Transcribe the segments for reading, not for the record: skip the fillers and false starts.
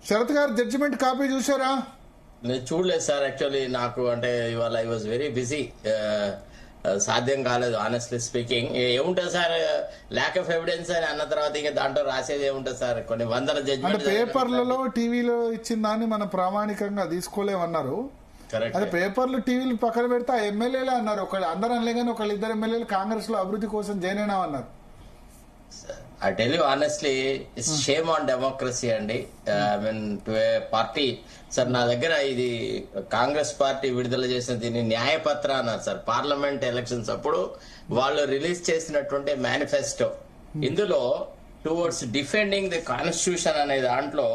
శరత్ గారు judgement copy చూసారా? నేను చూడలేదు సార్. యాక్చువల్లీ నాకు అంటే ఇవాళ ఐ వాజ్ వెరీ బిజీ, సాధ్యం కాలేదు ఆనెస్ట్లీ స్పీకింగ్. ఏముంటుంది సార్, ల్యాక్ ఆఫ్ ఎవిడెన్స్ అని అన్న తర్వాత ఇంకా దాంట్లో రాసేది ఏముంటుంది సార్? కొన్ని వందల జడ్జిమెంట్ పేపర్లలో టీవీలో ఇచ్చిన దాన్ని మనం ప్రామాణికంగా తీసుకోలేమన్నారు. అదే పేపర్లు టీవీలు పక్కన పెడితే ఆ ఎమ్మెల్యేలే అన్నారు. అందరూ అనలే కానీ ఒకళ్ళిద్దరు ఎమ్మెల్యేలు కాంగ్రెస్ లో అభివృద్ధి కోసం జాయిన్ అయినా అన్నారు. I tell you honestly, it's shame on democracy అండి. I mean to a party. Sir నా దగ్గర ఇది కాంగ్రెస్ పార్టీ విడుదల చేసిన దీన్ని న్యాయపత్ర అన్నారు సార్. పార్లమెంట్ ఎలక్షన్స్ అప్పుడు వాళ్ళు రిలీజ్ చేసినటువంటి మేనిఫెస్టో, ఇందులో టువర్డ్స్ డిఫెండింగ్ ది కాన్స్టిట్యూషన్ అనే దాంట్లో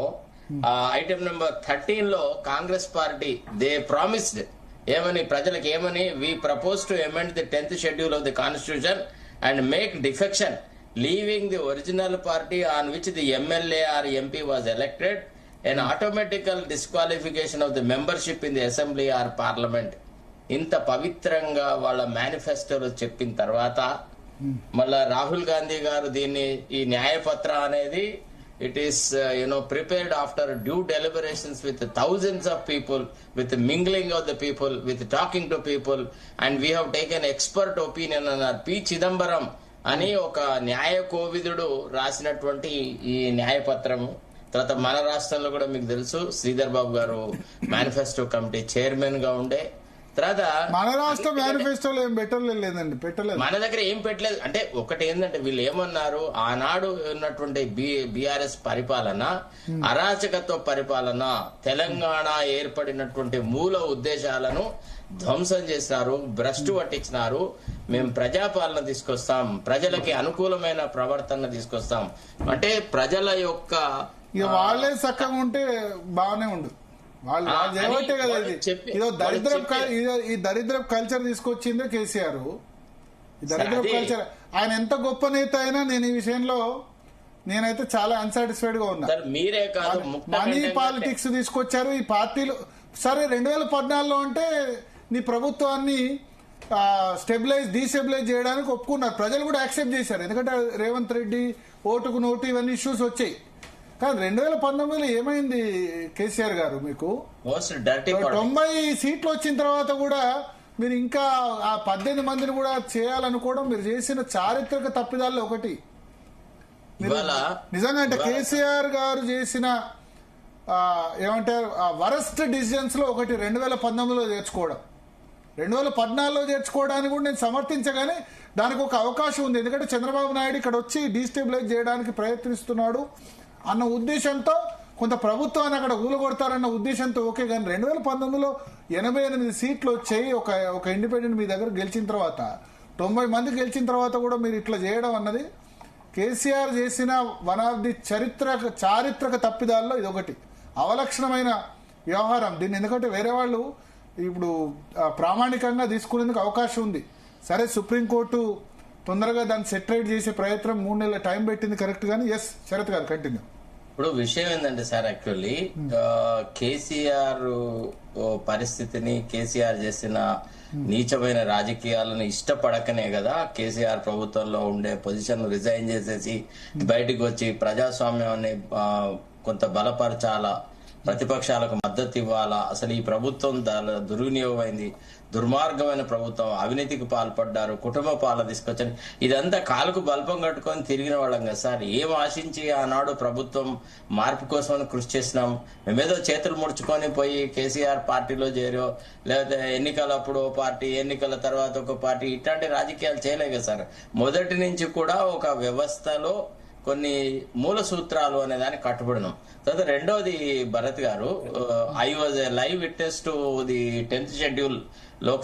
ఐటమ్ నెంబర్ 13 లో కాంగ్రెస్ పార్టీ దే ప్రామిస్డ్ ఏమని, ప్రజలకు ఏమని, we propose to amend the 10th schedule of the constitution and make defection leaving the original party on which the MLA or MP was elected, an automatical disqualification of the membership in the assembly or parliament. ఇంత పవిత్రంగా వాళ్ళ మేనిఫెస్టోలో చెప్పిన తర్వాత మళ్ళా రాహుల్ గాంధీ గారు దీన్ని ఈ న్యాయపత్ర అనేది it is prepared after due deliberations with thousands of people, with mingling of the people, with talking to people, and we have taken expert opinion on P. Chidambaram అని ఒక న్యాయ కోవిదుడు రాసినటువంటి ఈ న్యాయపత్రము. తర్వాత మన రాష్ట్రంలో కూడా మీకు తెలుసు శ్రీధర్ బాబు గారు మేనిఫెస్టో కమిటీ చైర్మన్ గా ఉండే. తర్వాత మన రాష్ట్ర మేనిఫెస్టోలో ఏం పెట్టలేదు, మన దగ్గర ఏం పెట్టలేదు. అంటే ఒకటి ఏంటంటే వీళ్ళు ఏమన్నారు, ఆనాడు ఉన్నటువంటి బీఆర్ఎస్ పరిపాలన అరాచకత్వ పరిపాలన, తెలంగాణ ఏర్పడినటువంటి మూల ఉద్దేశాలను ధ్వంసం చేసినారు, భ్రష్టు పట్టించినారు. మేము ప్రజాపాలన తీసుకొస్తాం, ప్రజలకి అనుకూలమైన ప్రవర్తన తీసుకొస్తాం అంటే ప్రజల యొక్క వాళ్ళే చక్కగా ఉంటే బాగానే ఉండు, వాళ్ళు చేయబట్టే కదా ఇదో ఈ దరిద్ర కల్చర్ తీసుకొచ్చిందే కేసీఆర్. ఈ దరిద్ర కల్చర్, ఆయన ఎంత గొప్ప నేత అయినా నేను ఈ విషయంలో నేనైతే చాలా అన్సాటిస్ఫైడ్ గా ఉన్నా. మీరే కాదు, మనీ పాలిటిక్స్ తీసుకొచ్చారు ఈ పార్టీలు. సరే 2014లో అంటే నీ ప్రభుత్వాన్ని డీస్టెబిలైజ్ చేయడానికి ఒప్పుకున్నారు, ప్రజలు కూడా యాక్సెప్ట్ చేశారు. ఎందుకంటే రేవంత్ రెడ్డి ఓటుకు నోటు ఇవన్నీ ఇష్యూస్ వచ్చాయి. కానీ 2019లో ఏమైంది కేసీఆర్ గారు, మీకు 90 సీట్లు వచ్చిన తర్వాత కూడా మీరు ఇంకా ఆ 18 మందిని కూడా చేయాలనుకోవడం మీరు చేసిన చారిత్రక తప్పిదాల్లో ఒకటి. నిజంగా అంటే కేసీఆర్ గారు చేసిన ఏమంటారు వరస్ట్ డిసిజన్స్ లో ఒకటి 2019లో చేర్చుకోవడం. 2014లో చేర్చుకోవడానికి కూడా నేను సమర్థించగానే దానికి ఒక అవకాశం ఉంది. ఎందుకంటే చంద్రబాబు నాయుడు ఇక్కడ వచ్చి డీస్టెబిలైజ్ చేయడానికి ప్రయత్నిస్తున్నాడు అన్న ఉద్దేశంతో, కొంత ప్రభుత్వాన్ని అక్కడ ఊలగొడతారన్న ఉద్దేశంతో ఓకే. కానీ 2019లో 88 సీట్లు వచ్చాయి. ఒక ఇండిపెండెంట్ మీ దగ్గర గెలిచిన తర్వాత 90 మంది గెలిచిన తర్వాత కూడా మీరు ఇట్లా చేయడం అన్నది కేసీఆర్ చేసిన వన్ ఆఫ్ ది చారిత్రక తప్పిదాల్లో ఇదొకటి. అవలక్షణమైన వ్యవహారం దీన్ని. ఎందుకంటే వేరే వాళ్ళు ఇప్పుడు ప్రామాణికంగా తీసుకునేందుకు అవకాశం ఉంది. సరే సుప్రీంకోర్టు తొందరగా దాన్ని సెటిలైట్ చేసే ప్రయత్నం 3 నెలల టైం పెట్టింది కరెక్ట్. కానీ ఎస్ శరత్ గారు కంటిన్యూ. ఇప్పుడు విషయం ఏంటంటే సార్, యాక్చువల్లీ కేసీఆర్ పరిస్థితిని, కేసీఆర్ చేసిన నీచమైన రాజకీయాలను ఇష్టపడకనే కదా కేసీఆర్ ప్రభుత్వంలో ఉండే పొజిషన్ రిజైన్ చేసేసి బయటకు వచ్చి ప్రజాస్వామ్యాన్ని కొంత బలపరచాలా, ప్రతిపక్షాలకు మద్దతు ఇవ్వాలా. అసలు ఈ ప్రభుత్వం దుర్వినియోగమైంది, దుర్మార్గమైన ప్రభుత్వం, అవినీతికి పాల్పడ్డారు, కుటుంబ పాలన తీసుకొచ్చని ఇదంతా కాలుకు బల్పం కట్టుకొని తిరిగిన వాళ్ళం కదా సార్. ఏం ఆశించి ఆనాడు ప్రభుత్వం మార్పు కోసమని కృషి చేసినాం. మేమేదో చేతులు ముడుచుకొని పోయి కేసీఆర్ పార్టీలో చేరో, లేకపోతే ఎన్నికలప్పుడు ఓ పార్టీ, ఎన్నికల తర్వాత ఒక పార్టీ, ఇట్లాంటి రాజకీయాలు చేయలే కదా సార్. మొదటి నుంచి కూడా ఒక వ్యవస్థలో కొన్ని మూల సూత్రాలు అనే దానికి కట్టుబడినాం. తర్వాత రెండోది భరత్ గారు, I was a live witness to the 10th schedule